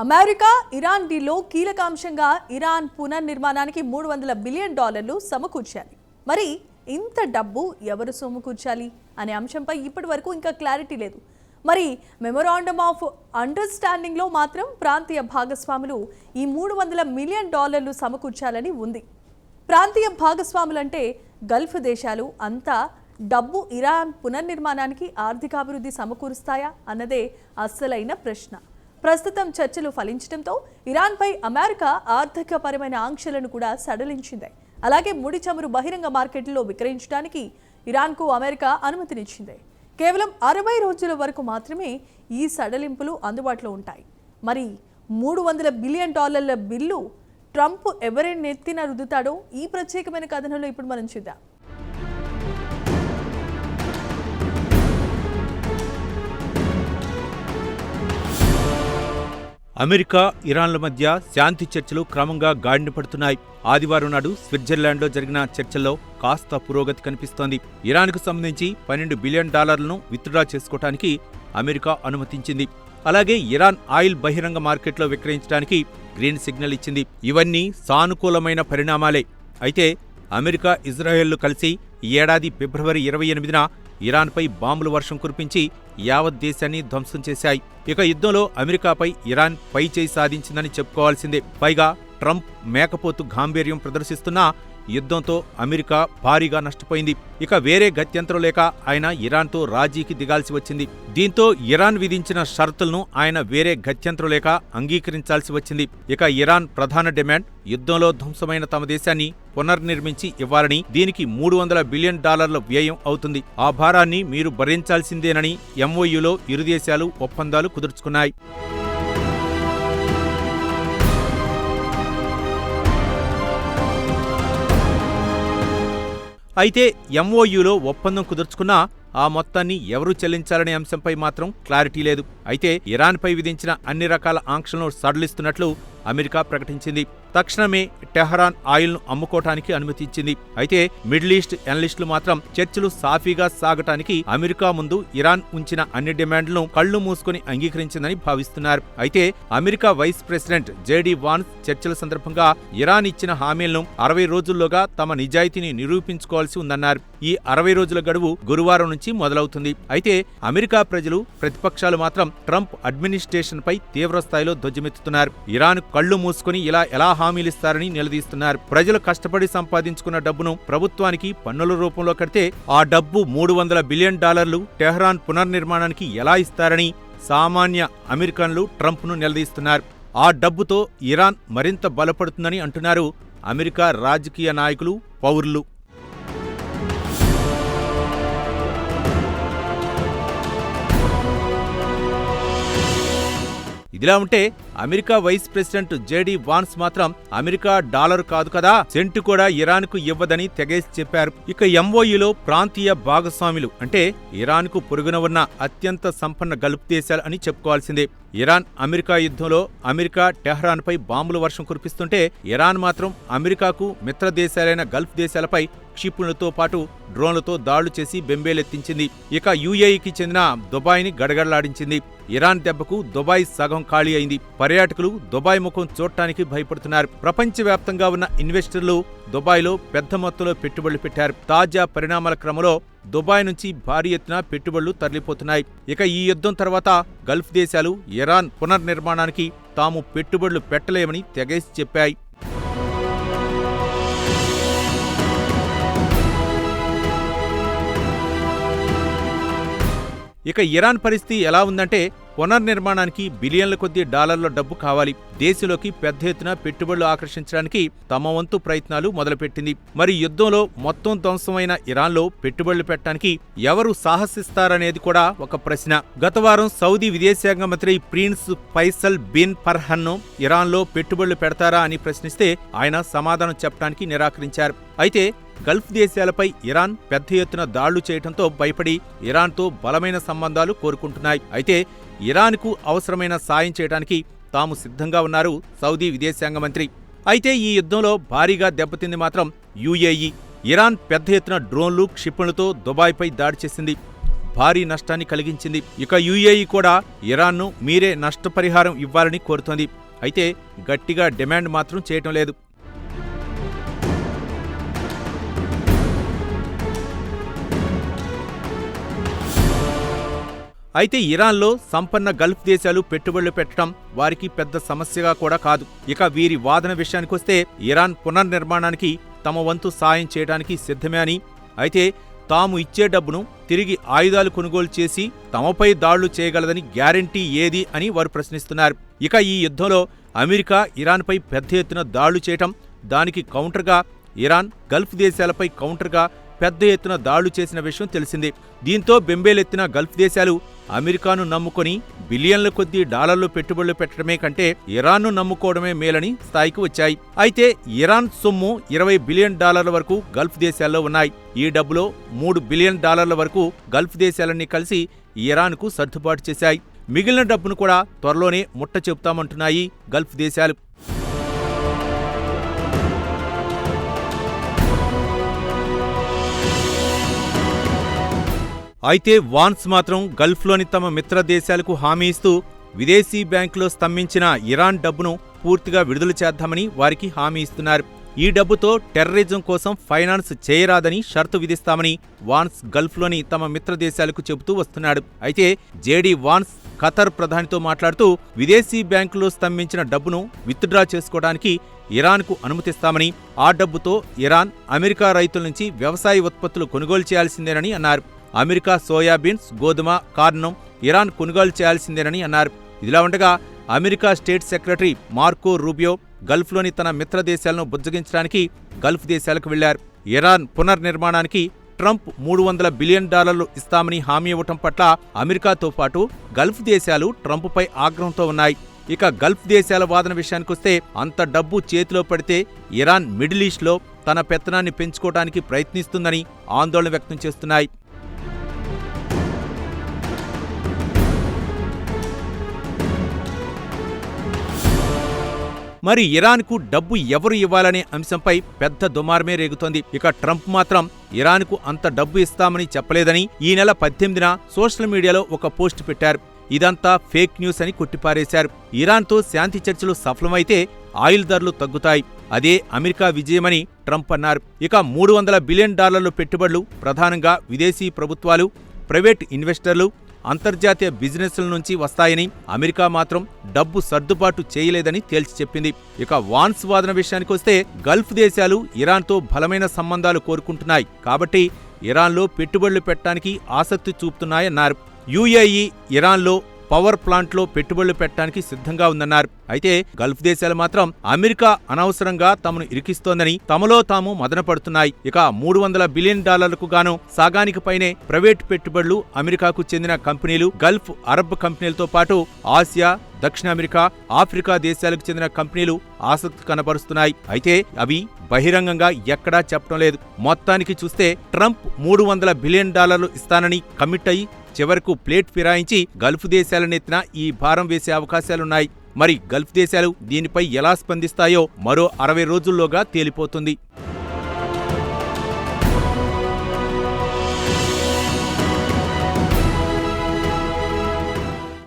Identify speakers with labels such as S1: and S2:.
S1: America Iran డీల్లో కీలక అంశంగా Iran పునర్నిర్మాణానికి $300 billion సమకూర్చాలి. మరి ఇంత డబ్బు ఎవరు సమకూర్చాలి అనే అంశంపై ఇప్పటి వరకు ఇంకా క్లారిటీ లేదు. మరి మెమొరాండమ్ ఆఫ్ అండర్స్టాండింగ్లో మాత్రం ప్రాంతీయ భాగస్వాములు ఈ $300 మిలియన్ సమకూర్చాలని ఉంది. ప్రాంతీయ భాగస్వాములంటే గల్ఫ్ దేశాలు అంతా డబ్బు ఇరాన్ పునర్నిర్మాణానికి ఆర్థికాభివృద్ధి సమకూరుస్తాయా అన్నదే అస్సలైన ప్రశ్న. ప్రస్తుతం చర్చలు ఫలించడంతో ఇరాన్పై అమెరికా ఆర్థికపరమైన ఆంక్షలను కూడా సడలించింది. అలాగే ముడి చమురు బహిరంగ మార్కెట్లో విక్రయించడానికి ఇరాన్కు అమెరికా అనుమతినిచ్చింది. కేవలం 60 రోజుల వరకు మాత్రమే ఈ సడలింపులు అందుబాటులో ఉంటాయి. మరి $300 బిలియన్ బిల్లు ట్రంప్ ఎవరిని నెత్తిన రుద్దుతాడో ఈ ప్రత్యేకమైన కథనంలో ఇప్పుడు మనం చూద్దాం.
S2: అమెరికా, ఇరాన్ల మధ్య శాంతి చర్చలు క్రమంగా గాడిన పడుతున్నాయి. ఆదివారం నాడు స్విట్జర్లాండ్లో జరిగిన చర్చల్లో కాస్త పురోగతి కనిపిస్తోంది. ఇరాన్కు సంబంధించి $12 బిలియన్ విత్డ్రా చేసుకోవడానికి అమెరికా అనుమతించింది. అలాగే ఇరాన్ ఆయిల్ బహిరంగ మార్కెట్లో విక్రయించడానికి గ్రీన్ సిగ్నల్ ఇచ్చింది. ఇవన్నీ సానుకూలమైన పరిణామాలే. అయితే అమెరికా, ఇజ్రాయెల్లు కలిసి ఈ ఏడాది ఫిబ్రవరి 28న ఇరాన్పై బాంబుల వర్షం కురిపించి యావత్ దేశాన్ని ధ్వంసం చేశాయి. ఇక యుద్ధంలో అమెరికాపై ఇరాన్ పైచేయి సాధించిందని చెప్పుకోవాల్సిందే. పైగా ట్రంప్ మేకపోతు గాంభీర్యం ప్రదర్శిస్తున్నా యుద్ధంతో అమెరికా భారీగా నష్టపోయింది. ఇక వేరే గత్యంతరం లేక ఆయన ఇరాన్తో రాజీకి దిగాల్సి వచ్చింది. దీంతో ఇరాన్ విధించిన షరతులను ఆయన వేరే గత్యంతరం లేక అంగీకరించాల్సి వచ్చింది. ఇక ఇరాన్ ప్రధాన డిమాండ్ యుద్ధంలో ధ్వంసమైన తమ దేశాన్ని పునర్నిర్మించి ఇవ్వాలని. దీనికి $300 బిలియన్ వ్యయం అవుతుంది. ఆ భారాన్ని మీరు భరించాల్సిందేనని ఎంఓయూలో ఇరు దేశాలు ఒప్పందాలు కుదుర్చుకున్నాయి. అయితే ఎంఓయూలో ఒప్పందం కుదుర్చుకున్నా ఆ మొత్తాన్ని ఎవరు చెల్లించాలనే అంశంపై మాత్రం క్లారిటీ లేదు. అయితే ఇరాన్పై విధించిన అన్ని రకాల ఆంక్షలను సడలిస్తున్నట్లు అమెరికా ప్రకటించింది. తక్షణమే టెహరాన్ ఆయిల్ను అమ్ముకోవటానికి అనుమతించింది. అయితే మిడిల్ ఈస్ట్ ఎనలిస్టులు మాత్రం చర్చలు సాఫీగా సాగటానికి అమెరికా ముందు ఇరాన్ ఉంచిన అన్ని డిమాండ్లను కళ్లు మూసుకుని అంగీకరించిందని భావిస్తున్నారు. అయితే America vice president JD Vance చర్చల సందర్భంగా ఇరాన్ ఇచ్చిన హామీలను 60 రోజుల్లోగా తమ నిజాయితీని నిరూపించుకోవాల్సి ఉందన్నారు. ఈ 60 రోజుల గడువు గురువారం నుంచి మొదలవుతుంది. అయితే అమెరికా ప్రజలు, ప్రతిపక్షాలు మాత్రం ట్రంప్ అడ్మినిస్ట్రేషన్ పై తీవ్రస్థాయిలో ధ్వజమెత్తుతున్నారు. ఇరాన్ కళ్లు మూసుకుని ఇలా ఎలా హామీలిస్తారని నిలదీస్తున్నారు. ప్రజలు కష్టపడి సంపాదించుకున్న డబ్బును ప్రభుత్వానికి పన్నుల రూపంలో కడితే ఆ డబ్బు $300 బిలియన్ టెహరాన్ పునర్నిర్మాణానికి ఎలా ఇస్తారని సామాన్య అమెరికన్లు ట్రంప్ను నిలదీస్తున్నారు. ఆ డబ్బుతో ఇరాన్ మరింత బలపడుతుందని అంటున్నారు అమెరికా రాజకీయ నాయకులు, పౌరులు. ఇదిలా ఉంటే America vice president JD Vance మాత్రం అమెరికా డాలర్ కాదు కదా, సెంటు కూడా ఇరాన్కు ఇవ్వదని తెగేసి చెప్పారు. ఇక ఎంఓయూలో ప్రాంతీయ భాగస్వాములు అంటే ఇరాన్కు పొరుగున ఉన్న అత్యంత సంపన్న గల్ఫ్ దేశాలు అని చెప్పుకోవాల్సిందే. ఇరాన్ అమెరికా యుద్ధంలో అమెరికా టెహరాన్పై బాంబుల వర్షం కురిపిస్తుంటే ఇరాన్ మాత్రం అమెరికాకు మిత్ర దేశాలైన గల్ఫ్ దేశాలపై క్షిపణులతో పాటు డ్రోన్లతో దాడులు చేసి బెంబేలెత్తించింది. ఇక యుఏఈకి చెందిన దుబాయ్ని గడగడలాడించింది. ఇరాన్ దెబ్బకు దుబాయ్ సగం ఖాళీ అయింది. పర్యాటకులు దుబాయ్ ముఖం చూడటానికి భయపడుతున్నారు. ప్రపంచవ్యాప్తంగా ఉన్న ఇన్వెస్టర్లు దుబాయ్లో పెద్ద మొత్తంలో పెట్టుబడులు పెట్టారు. తాజా పరిణామాల క్రమంలో దుబాయ్ నుంచి భారీ ఎత్తున పెట్టుబడులు తరలిపోతున్నాయి. ఇక ఈ యుద్ధం తర్వాత గల్ఫ్ దేశాలు ఇరాన్ పునర్నిర్మాణానికి తాము పెట్టుబడులు పెట్టలేమని తెగేసి చెప్పాయి. ఇక ఇరాన్ పరిస్థితి ఎలా ఉందంటే పునర్నిర్మాణానికి బిలియన్ల కొద్దీ డాలర్ల డబ్బు కావాలి. దేశంలోకి పెద్ద ఎత్తున పెట్టుబడులు ఆకర్షించడానికి తమ వంతు ప్రయత్నాలు మొదలుపెట్టింది. మరి యుద్ధంలో మొత్తం ధ్వంసమైన ఇరాన్లో పెట్టుబడులు పెట్టడానికి ఎవరు సాహసిస్తారనేది కూడా ఒక ప్రశ్న. గత వారం సౌదీ విదేశాంగ మంత్రి ప్రిన్స్ ఫైసల్ బిన్ ఫర్హాన్ను ఇరాన్లో పెట్టుబడులు పెడతారా అని ప్రశ్నిస్తే ఆయన సమాధానం చెప్పడానికి నిరాకరించారు. అయితే గల్ఫ్ దేశాలపై ఇరాన్ పెద్ద ఎత్తున దాడులు చేయడంతో భయపడి ఇరాన్తో బలమైన సంబంధాలు కోరుకుంటున్నాయి. అయితే ఇరాన్కు అవసరమైన సాయం చేయడానికి తాము సిద్ధంగా ఉన్నారు సౌదీ విదేశాంగ మంత్రి. అయితే ఈ యుద్ధంలో భారీగా దెబ్బతింది మాత్రం యుఏఈ. ఇరాన్ పెద్ద ఎత్తున డ్రోన్లు, క్షిపణులతో దుబాయ్పై దాడి చేసింది. భారీ నష్టాన్ని కలిగించింది. ఇక యుఏఈ కూడా ఇరాన్ను మీరే నష్టపరిహారం ఇవ్వాలని కోరుతోంది. అయితే గట్టిగా డిమాండ్ మాత్రం చేయటం లేదు. అయితే ఇరాన్లో సంపన్న గల్ఫ్ దేశాలు పెట్టుబడులు పెట్టడం వారికి పెద్ద సమస్యగా కూడా కాదు. ఇక వీరి వాదన విషయానికొస్తే ఇరాన్ పునర్నిర్మాణానికి తమ వంతు సాయం చేయడానికి సిద్ధమే అని, అయితే తాము ఇచ్చే డబ్బును తిరిగి ఆయుధాలు కొనుగోలు చేసి తమపై దాడులు చేయగలదని గ్యారంటీ ఏది అని వారు ప్రశ్నిస్తున్నారు. ఇక ఈ యుద్ధంలో అమెరికా ఇరాన్పై పెద్ద ఎత్తున దాడులు చేయటం, దానికి కౌంటర్గా ఇరాన్ గల్ఫ్ దేశాలపై కౌంటర్గా పెద్ద ఎత్తున దాడులు చేసిన విషయం తెలిసిందే. దీంతో బెంబేలెత్తిన గల్ఫ్ దేశాలు అమెరికాను నమ్ముకొని బిలియన్ల కొద్దీ డాలర్లు పెట్టుబడులు పెట్టడమే కంటే ఇరాన్ను నమ్ముకోవడమే మేలని స్థాయికి వచ్చాయి. అయితే ఇరాన్ సొమ్ము $20 బిలియన్ వరకు గల్ఫ్ దేశాల్లో ఉన్నాయి. ఈ డబ్బులో $3 బిలియన్ వరకు గల్ఫ్ దేశాలన్నీ కలిసి ఇరాన్కు సర్దుబాటు చేశాయి. మిగిలిన డబ్బును కూడా త్వరలోనే ముట్ట చెబుతామంటున్నాయి గల్ఫ్ దేశాలు. అయితే వాన్స్ మాత్రం గల్ఫ్లోని తమ మిత్ర దేశాలకు హామీ ఇస్తూ విదేశీ బ్యాంకులో స్తంభించిన ఇరాన్ డబ్బును పూర్తిగా విడుదల చేద్దామని వారికి హామీ ఇస్తున్నారు. ఈ డబ్బుతో టెర్రరిజం కోసం ఫైనాన్స్ చేయరాదని షరతు విధిస్తామని వాన్స్ గల్ఫ్లోని తమ మిత్ర దేశాలకు చెబుతూ వస్తున్నాడు. అయితే జేడీ వాన్స్ ఖతర్ ప్రధానితో మాట్లాడుతూ విదేశీ బ్యాంకులో స్తంభించిన డబ్బును విత్డ్రా చేసుకోవడానికి ఇరాన్కు అనుమతిస్తామని, ఆ డబ్బుతో ఇరాన్ అమెరికా రైతుల నుంచి వ్యవసాయ ఉత్పత్తులు కొనుగోలు చేయాల్సిందేనని అన్నారు. అమెరికా సోయాబీన్స్, గోధుమ, కార్న్ను ఇరాన్ కొనుగోలు చేయాల్సిందేనని అన్నారు. ఇదిలా ఉండగా America state secretary Marco Rubio గల్ఫ్లోని తన మిత్ర దేశాలను బుజ్జగించడానికి గల్ఫ్ దేశాలకు వెళ్లారు. ఇరాన్ పునర్నిర్మాణానికి ట్రంప్ $300 బిలియన్ ఇస్తామని హామీ ఇవ్వటం పట్ల అమెరికాతో పాటు గల్ఫ్ దేశాలు ట్రంప్పై ఆగ్రహంతో ఉన్నాయి. ఇక గల్ఫ్ దేశాల వాదన విషయానికొస్తే అంత డబ్బు చేతిలో పడితే ఇరాన్ మిడిల్ ఈస్ట్లో తన పెత్తనాన్ని పెంచుకోవడానికి ప్రయత్నిస్తుందని ఆందోళన వ్యక్తం చేస్తున్నాయి. మరి ఇరాన్కు డబ్బు ఎవరు ఇవ్వాలనే అంశంపై పెద్ద దుమారమే రేగుతోంది. ఇక ట్రంప్ మాత్రం ఇరాన్కు అంత డబ్బు ఇస్తామని చెప్పలేదని ఈ నెల 18న సోషల్ మీడియాలో ఒక పోస్ట్ పెట్టారు. ఇదంతా ఫేక్ న్యూస్ అని కొట్టిపారేశారు. ఇరాన్తో శాంతి చర్చలు సఫలమైతే ఆయిల్ ధరలు తగ్గుతాయి, అదే అమెరికా విజయమని ట్రంప్ అన్నారు. ఇక $300 బిలియన్ పెట్టుబడులు ప్రధానంగా విదేశీ ప్రభుత్వాలు, ప్రైవేట్ ఇన్వెస్టర్లు, అంతర్జాతీయ బిజినెస్ల నుంచి వస్తాయని, అమెరికా మాత్రం డబ్బు సర్దుబాటు చేయలేదని తేల్చి చెప్పింది. ఇక వాన్స్ వాదన విషయానికొస్తే గల్ఫ్ దేశాలు ఇరాన్తో బలమైన సంబంధాలు కోరుకుంటున్నాయి కాబట్టి ఇరాన్లో పెట్టుబడులు పెట్టడానికి ఆసక్తి చూపుతున్నాయన్నారు. యుఏఈ ఇరాన్లో పవర్ ప్లాంట్లో పెట్టుబడులు పెట్టడానికి సిద్ధంగా ఉందన్నారు. అయితే గల్ఫ్ దేశాలు మాత్రం అమెరికా అనవసరంగా తమను ఇరికిస్తోందని తమలో తాము మదనపడుతున్నాయి. ఇక $300 బిలియన్ గాను సగానికి పైనే ప్రైవేట్ పెట్టుబడులు అమెరికాకు చెందిన కంపెనీలు, గల్ఫ్ అరబ్ కంపెనీలతో పాటు ఆసియా, దక్షిణ అమెరికా, ఆఫ్రికా దేశాలకు చెందిన కంపెనీలు ఆసక్తి కనబరుస్తున్నాయి. అయితే అవి బహిరంగంగా ఎక్కడా చెప్పడం లేదు. మొత్తానికి చూస్తే ట్రంప్ $300 బిలియన్ ఇస్తానని కమిట్ అయి చివరకు ప్లేట్ ఫిరాయించి గల్ఫ్ దేశాలనెత్తిన ఈ భారం వేసే అవకాశాలున్నాయి. మరి గల్ఫ్ దేశాలు దీనిపై ఎలా స్పందిస్తాయో మరో 60 రోజుల్లోగా తేలిపోతుంది.